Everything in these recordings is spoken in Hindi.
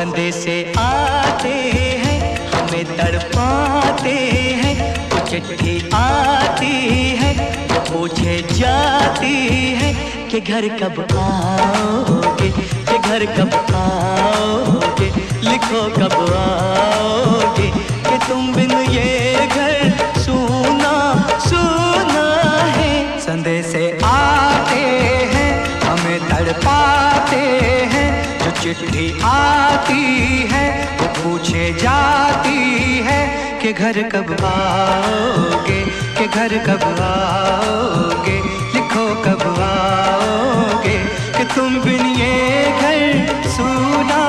संदेशे आते हैं हमें तड़पाते हैं, कुछ चिट्ठी आती है वो पूछे जाती है कि घर कब आओगे, कि घर कब आओगे, लिखो कब आओगे, कि तुम बिन ये घर सूना सूना है। संदेशे आते हैं हमें तड़पाते हैं, जो चिट्ठी आती है वो पूछे जाती है कि घर कब आओगे, कि घर कब आओगे, लिखो कब आओगे, कि तुम बिन ये घर सूना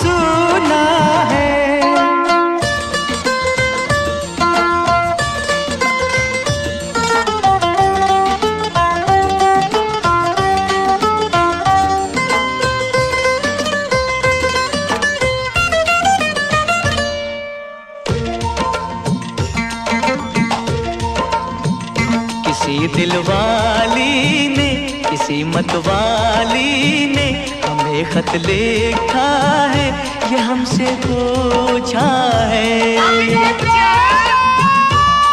सूना है। किसी दिलवाली ने, किसी मतवाली ने हमें खत लिखा है, ये हमसे पूछा है।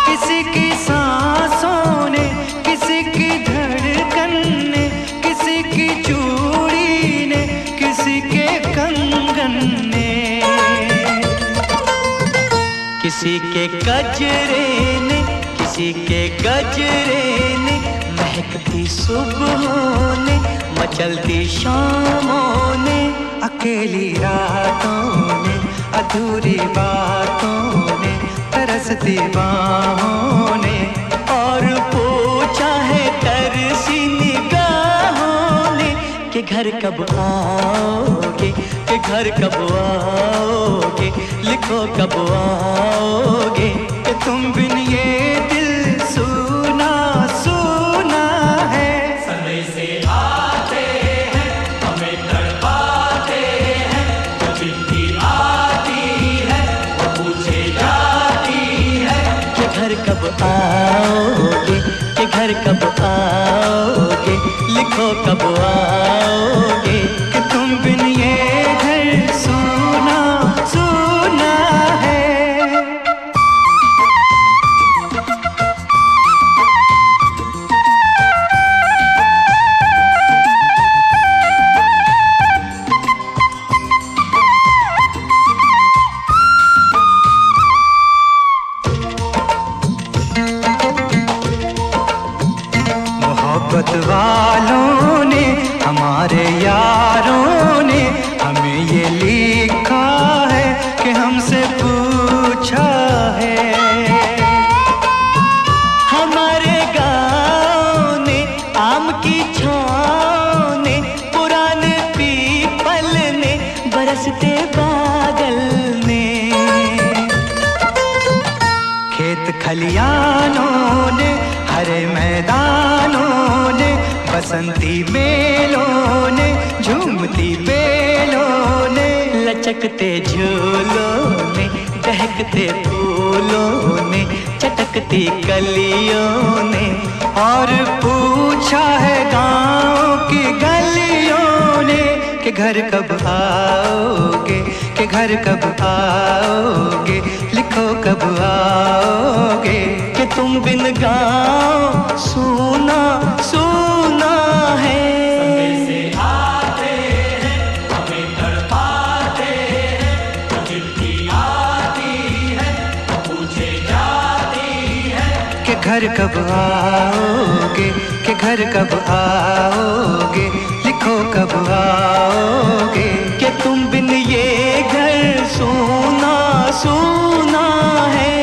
किसी की सांसों ने, किसी की धड़कन ने, किसी की चूड़ी ने, किसी के कंगन ने, किसी के गजरे ने, किसी के गजरे ने, महकती सुबहों ने, मचलती शामों ने, अकेली रातों ने, अधूरी बातों ने, तरसती बाहों ने, और पूछा है तरसी निगाहों ने कि घर कब आओगे, कि घर कब आओगे, लिखो कब आओगे, कि तुम बिन ये दिल सूना सूना है। संदेशे आते हैं हमें तड़पाते हैं, जो चिट्ठी आती है वो पूछे जाती है कि घर कब आओगे, कि घर कब आओगे, लिखो कब आओगे, कि तुम बिन ये घर सूना सूना है। मोहब्बत वालों ने, हमारे यारों ने हमें ये लिखा है कि हमसे पूछा है। हमारे गाँव ने, आम की छाँव ने, पुराने पीपल ने, बरसते बादल ने, खेत खलियानों ने, हरे मैदानों ने, बसंती मेलों ने, झूमती बेलों ने, लचकते झूलों ने, दहकते फूलों ने, चटकती कलियों ने, और पूछा है गाँव की गलियों ने कि घर कब आओगे, कि घर कब आओगे, लिखो कब आओगे, कि तुम बिन गाँव सूना सूना है। संदेशे आते हैं हमें तड़पाते हैं, जो चिट्ठी आती है वो पूछे जाती है कि घर कब आओगे, कि घर कब आओगे, लिखो कब आओगे, कि तुम बिन ये घर सूना सूना है।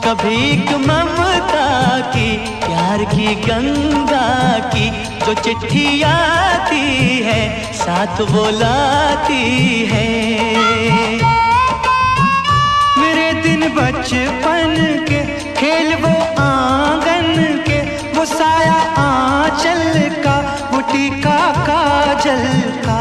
कभी एक ममता की, प्यार की गंगा की, जो चिट्ठी आती है साथ वो लाती है। मेरे दिन बचपन के खेल वो आंगन के, वो साया आंचल का, वो टीका काजल का।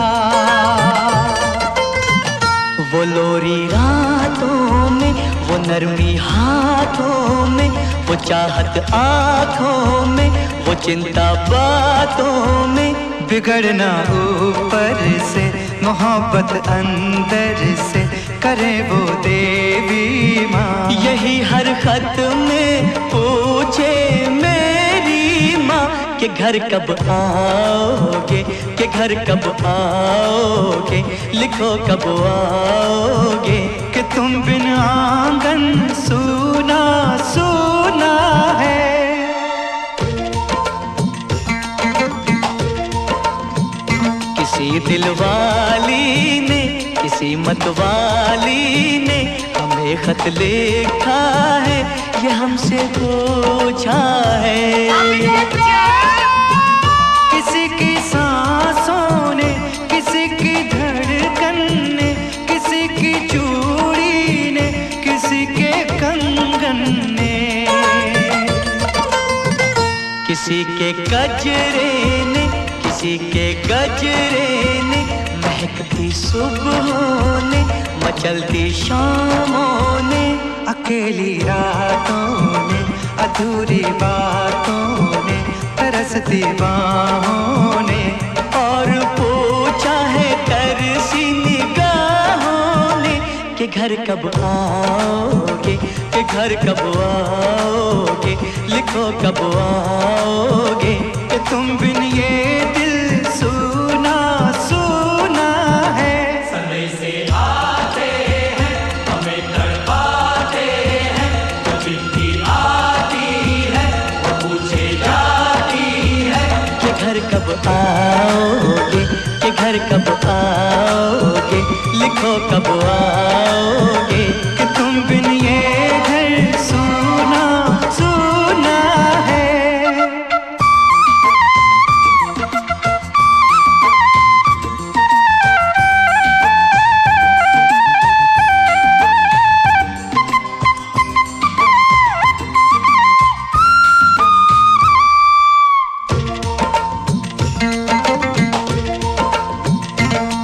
वो लोरी रातों में, वो नरमी हाथों में, वो चाहत आँखों में, वो चिंता बातों में। बिगड़ना ऊपर से, मोहब्बत अंदर से, करे वो देवी माँ। यही हर खत में पूछे मेरी माँ कि घर कब आओगे, कि घर कब आओगे, लिखो कब आओगे। कि तुम बिन आंगन सूना सूना है। किसी दिलवाली ने, किसी मतवाली ने हमें खत लिखा है, ये हमसे पूछा है। किसी की सांसों ने, किसी की धड़कन ने, किसी की चूड़ी ने, किसी के कंगन ने, किसी के गजरे ने, किसी के गजरे ने, महकती सुबहों ने, मचलती शामों ने, अकेली रातों ने, अधूरी बातों ने, तरसती बाहों ने, और पूछा है तरसी निगाहों ने कि घर कब आओगे, कि घर कब आओगे, लिखो कब आओगे। कि तुम बिन ये दिल सूना सूना है। समय से आते हैं, हमें तड़पाते हैं, वो चिट्ठी आती है, वो पूछे जाती है कि घर कब आओगे, कि घर कब आओगे, लिखो कब आओगे। कि तुम बिन ये घर सूना सूना है।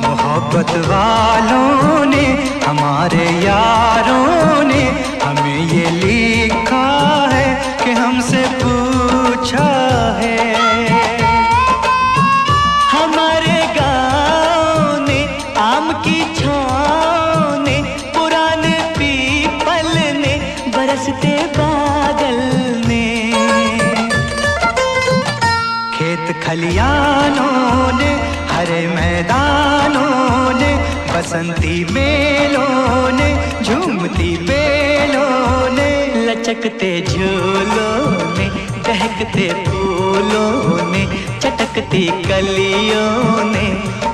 मोहब्बत वालों ने, हमारे यारों ने हमें ये लिखा है कि हमसे पूछा है। हमारे गाँव ने, आम की छाँव ने, पुराने पीपल ने, बरसते बादल ने, खेत खलियानों ने, हरे मैदानों ने, बसंती मेलों ने, झूमती बेलों ने, लचकते झूलों ने, दहकते फूलों ने, चटकती कलियों ने,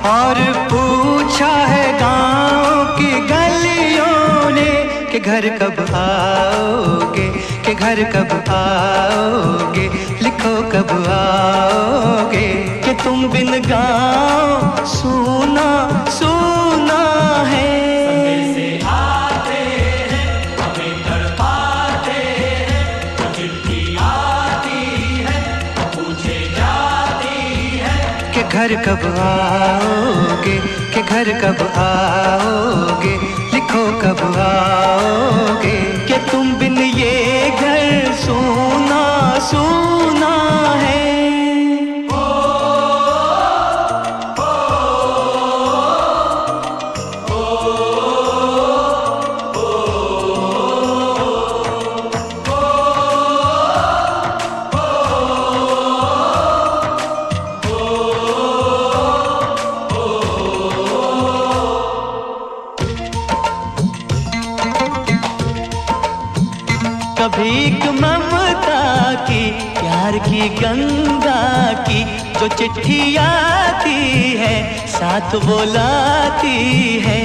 और पूछा है गाँव की गलियों ने कि घर कब आओगे, कि घर कब आओगे, लिखो कब आओगे। कि तुम बिन गाँव सूना सूना है। समय से आते हैं, हमें तड़पाते हैं, वो चिट्ठी आती है, वो पूछे जाती है कि घर कब आओगे, कि घर कब आओगे, लिखो कब आओगे। कि तुम बिन ये घर सूना सूना है। कभी एक ममता की, प्यार की गंगा की, जो चिट्ठी आती है, साथ वो लाती है।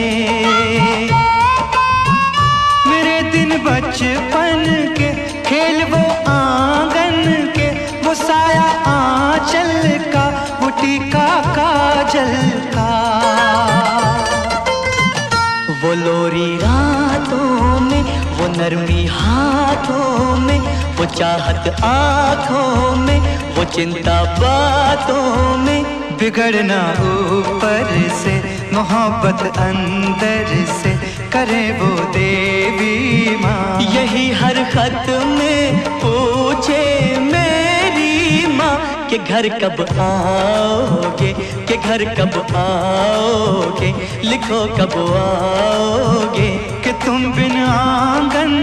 मेरे दिन बचपन के खेल वो आंगन के, वो साया आंचल का, वो टीका काजल का। वो लोरी रातों में, वो गर्मी हाथों में, वो चाहत आँखों में, वो चिंता बातों में, बिगड़ना ऊपर से, मोहब्बत अंदर से, करे वो देवी माँ। यही हर खत में पूछे मेरी माँ कि घर कब आओगे, कि घर कब आओगे, लिखो कब आओगे, कि तुम बिन आंगन